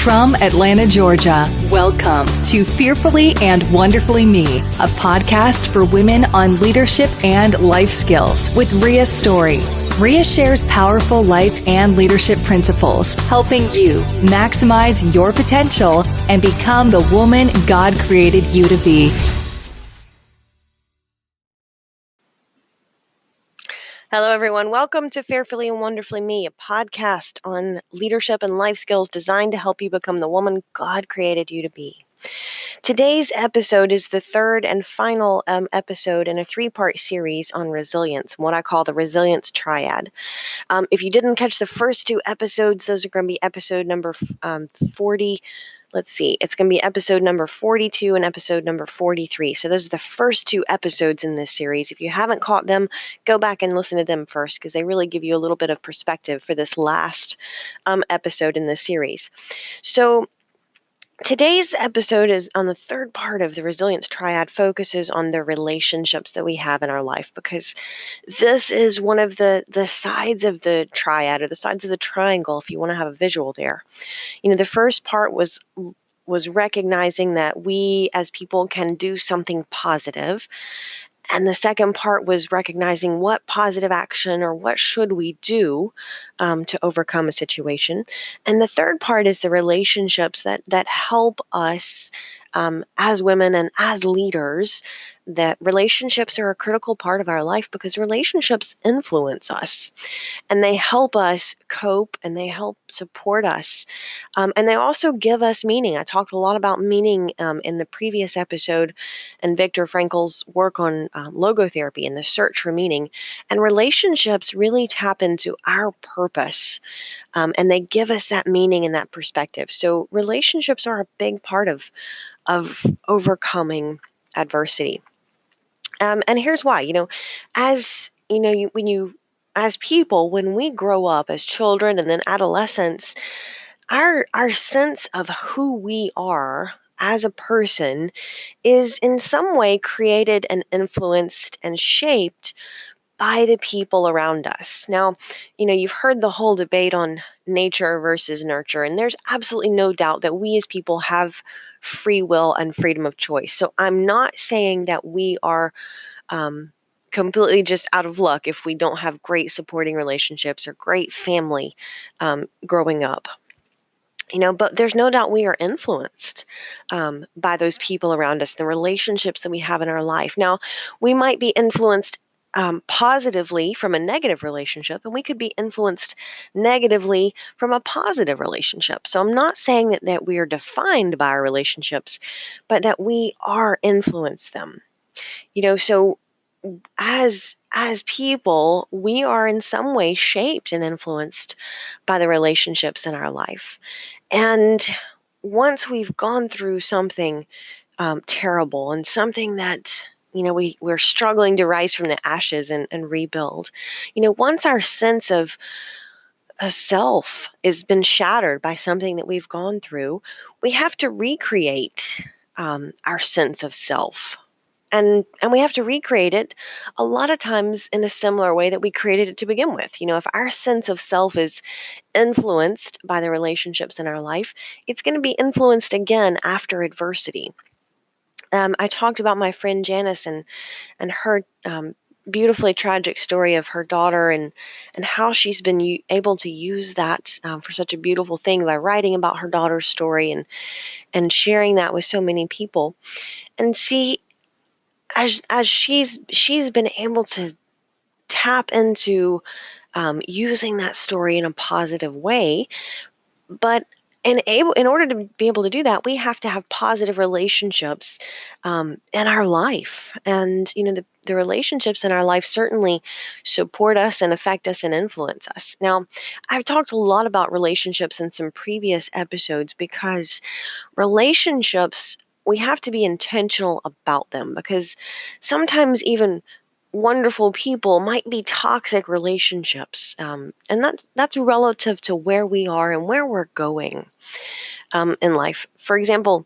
From Atlanta, Georgia, welcome to Fearfully and Wonderfully Me, a podcast for women on leadership and life skills with Rhea Story. Rhea shares powerful life and leadership principles, helping you maximize your potential and become the woman God created you to be. Hello, everyone. Welcome to Fearfully and Wonderfully Me, a podcast on leadership and life skills designed to help you become the woman God created you to be. Today's episode is the third and final episode in a three-part series on resilience, what I call the resilience triad. If you didn't catch the first two episodes, those are going to be episode number 40. Let's see, it's going to be episode number 42 and episode number 43. So those are the first two episodes in this series. If you haven't caught them, go back and listen to them first because they really give you a little bit of perspective for this last episode in this series. So today's episode is on the third part of the resilience triad, focuses on the relationships that we have in our life, because this is one of the sides of the triad, or the sides of the triangle, if you want to have a visual there. You know, the first part was recognizing that we as people can do something positive. And the second part was recognizing what positive action or what should we do to overcome a situation. And the third part is the relationships that help us as women and as leaders. That relationships are a critical part of our life because relationships influence us and they help us cope and they help support us. And they also give us meaning. I talked a lot about meaning in the previous episode and Viktor Frankl's work on logotherapy and the search for meaning. And relationships really tap into our purpose and they give us that meaning and that perspective. So relationships are a big part of overcoming adversity. And here's why. As you know, as people, when we grow up as children and then adolescents, our sense of who we are as a person is in some way created and influenced and shaped by the people around us. Now, you've heard the whole debate on nature versus nurture, and there's absolutely no doubt that we as people have free will and freedom of choice. So I'm not saying that we are completely just out of luck if we don't have great supporting relationships or great family growing up. But there's no doubt we are influenced by those people around us, the relationships that we have in our life. Now, we might be influenced positively from a negative relationship, and we could be influenced negatively from a positive relationship. So I'm not saying that we are defined by our relationships, but that we are influenced them. So as people, we are in some way shaped and influenced by the relationships in our life. And once we've gone through something terrible and something that we're struggling to rise from the ashes and rebuild, once our sense of a self has been shattered by something that we've gone through, we have to recreate our sense of self. And we have to recreate it a lot of times in a similar way that we created it to begin with. If our sense of self is influenced by the relationships in our life, it's going to be influenced again after adversity. I talked about my friend Janice and her beautifully tragic story of her daughter and how she's been able to use that for such a beautiful thing by writing about her daughter's story and sharing that with so many people. And see, as she's been able to tap into using that story in a positive way, but in order to be able to do that, we have to have positive relationships in our life, and the relationships in our life certainly support us and affect us and influence us. Now, I've talked a lot about relationships in some previous episodes because relationships, we have to be intentional about them, because sometimes even wonderful people might be toxic relationships, and that's relative to where we are and where we're going in life. For example,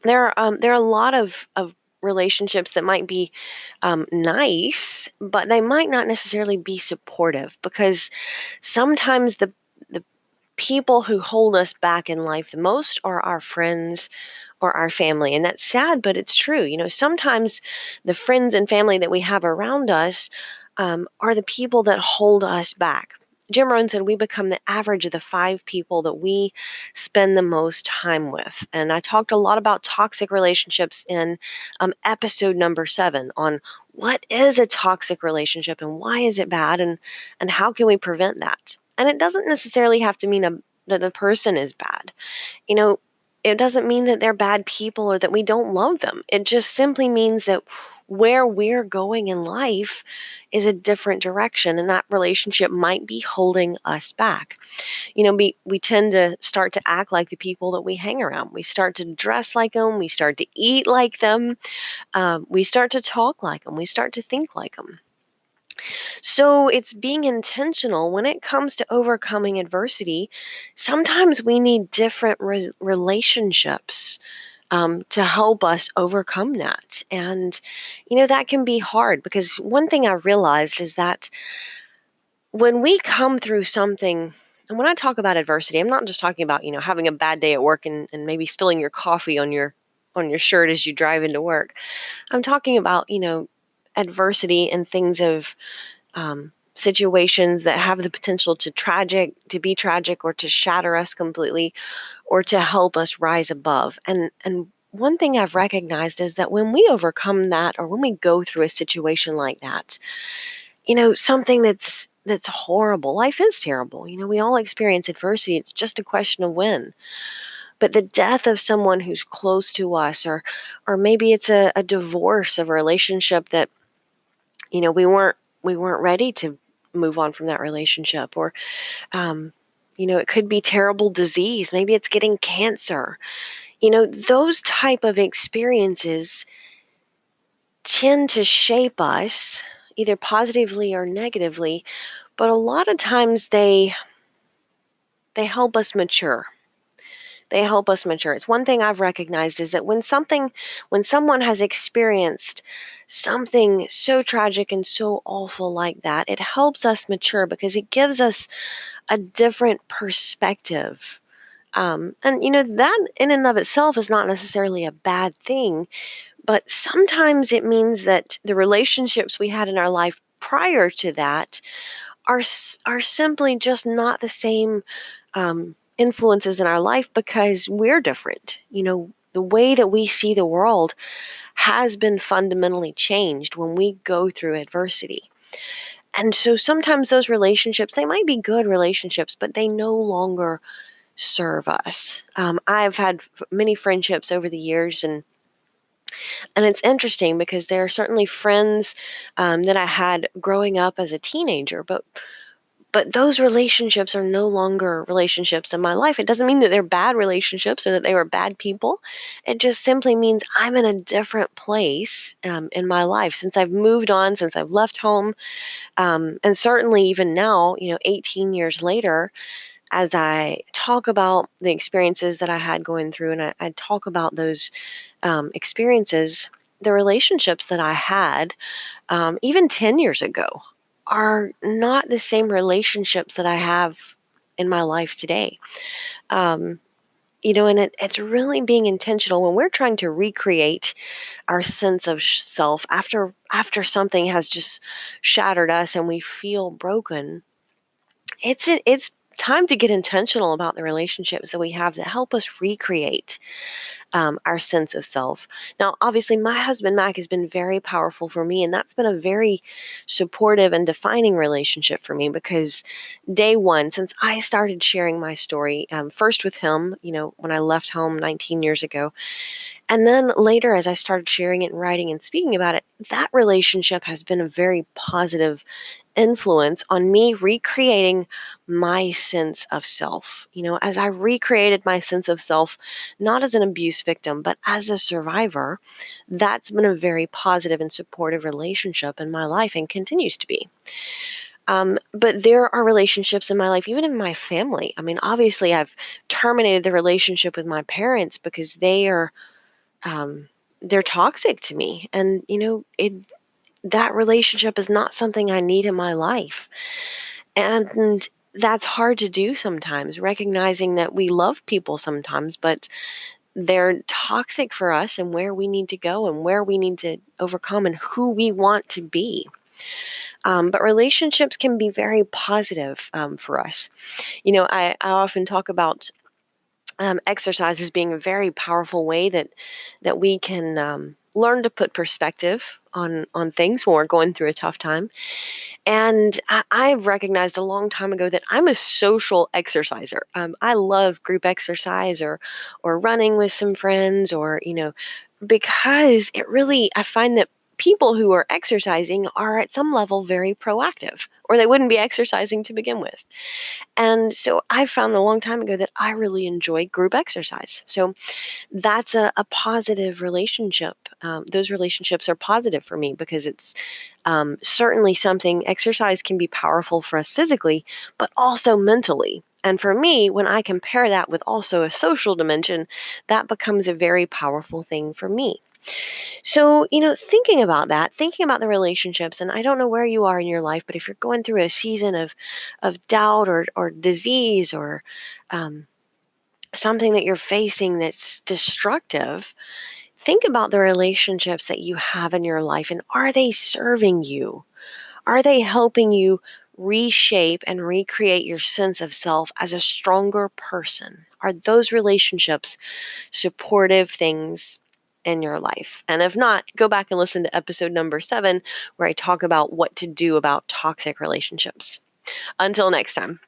there are a lot of relationships that might be nice, but they might not necessarily be supportive, because sometimes the people who hold us back in life the most are our friends or our family. And that's sad, but it's true. Sometimes the friends and family that we have around us are the people that hold us back. Jim Rohn said we become the average of the 5 people that we spend the most time with. And I talked a lot about toxic relationships in episode number 7 on what is a toxic relationship and why is it bad, and how can we prevent that. And it doesn't necessarily have to mean that the person is bad. You know, it doesn't mean that they're bad people or that we don't love them. It just simply means that where we're going in life is a different direction, and that relationship might be holding us back. We tend to start to act like the people that we hang around. We start to dress like them. We start to eat like them. We start to talk like them. We start to think like them. So it's being intentional when it comes to overcoming adversity. Sometimes we need different relationships to help us overcome that. And, that can be hard because one thing I've realized is that when we come through something, and when I talk about adversity, I'm not just talking about, having a bad day at work and maybe spilling your coffee on your shirt as you drive into work. I'm talking about, adversity and things of situations that have the potential to be tragic, or to shatter us completely, or to help us rise above. And one thing I've recognized is that when we overcome that, or when we go through a situation like that, something that's horrible. Life is terrible. We all experience adversity. It's just a question of when. But the death of someone who's close to us, or maybe it's a divorce of a relationship that we weren't ready to move on from that relationship, or it could be terrible disease. Maybe it's getting cancer. Those type of experiences tend to shape us either positively or negatively, but a lot of times they help us mature. They help us mature. It's one thing I've recognized is that when someone has experienced something so tragic and so awful like that, it helps us mature because it gives us a different perspective. And that in and of itself is not necessarily a bad thing, but sometimes it means that the relationships we had in our life prior to that are simply just not the same influences in our life because we're different. The way that we see the world has been fundamentally changed when we go through adversity. And so sometimes those relationships, they might be good relationships, but they no longer serve us. I've had many friendships over the years, and it's interesting because there are certainly friends that I had growing up as a teenager, but those relationships are no longer relationships in my life. It doesn't mean that they're bad relationships or that they were bad people. It just simply means I'm in a different place in my life since I've moved on, since I've left home, and certainly even now, 18 years later, as I talk about the experiences that I had going through, and I talk about those experiences, the relationships that I had even 10 years ago are not the same relationships that I have in my life today. Um, and it's really being intentional when we're trying to recreate our sense of self after something has just shattered us and we feel broken. It's time to get intentional about the relationships that we have that help us recreate our sense of self. Now, obviously, my husband, Mac, has been very powerful for me, and that's been a very supportive and defining relationship for me because day one, since I started sharing my story, first with him, when I left home 19 years ago, and then later as I started sharing it and writing and speaking about it, that relationship has been a very positive influence on me recreating my sense of self. As I recreated my sense of self, not as an abuse victim, but as a survivor, that's been a very positive and supportive relationship in my life and continues to be. But there are relationships in my life, even in my family. I mean, obviously, I've terminated the relationship with my parents because um, they're toxic to me, and that relationship is not something I need in my life. And that's hard to do sometimes, recognizing that we love people sometimes, but they're toxic for us and where we need to go and where we need to overcome and who we want to be. But relationships can be very positive for us. I often talk about exercise as being a very powerful way that we can learn to put perspective on things when we're going through a tough time. And I've recognized a long time ago that I'm a social exerciser. I love group exercise or running with some friends, or because it really, I find that people who are exercising are at some level very proactive, or they wouldn't be exercising to begin with. And so I found a long time ago that I really enjoy group exercise. So that's a positive relationship. Those relationships are positive for me because it's certainly something. Exercise can be powerful for us physically, but also mentally. And for me, when I compare that with also a social dimension, that becomes a very powerful thing for me. So, thinking about that, thinking about the relationships, and I don't know where you are in your life, but if you're going through a season of doubt or disease or um, something that you're facing that's destructive, think about the relationships that you have in your life, and are they serving you? Are they helping you reshape and recreate your sense of self as a stronger person? Are those relationships supportive things in your life? And if not, go back and listen to episode number 7, where I talk about what to do about toxic relationships. Until next time.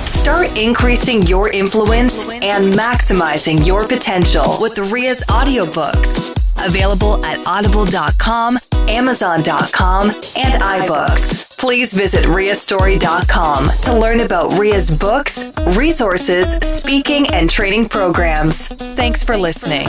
Start increasing your influence and maximizing your potential with Ria's audiobooks. Available at audible.com, amazon.com, and iBooks. Please visit riastory.com to learn about Ria's books, resources, speaking, and training programs. Thanks for listening.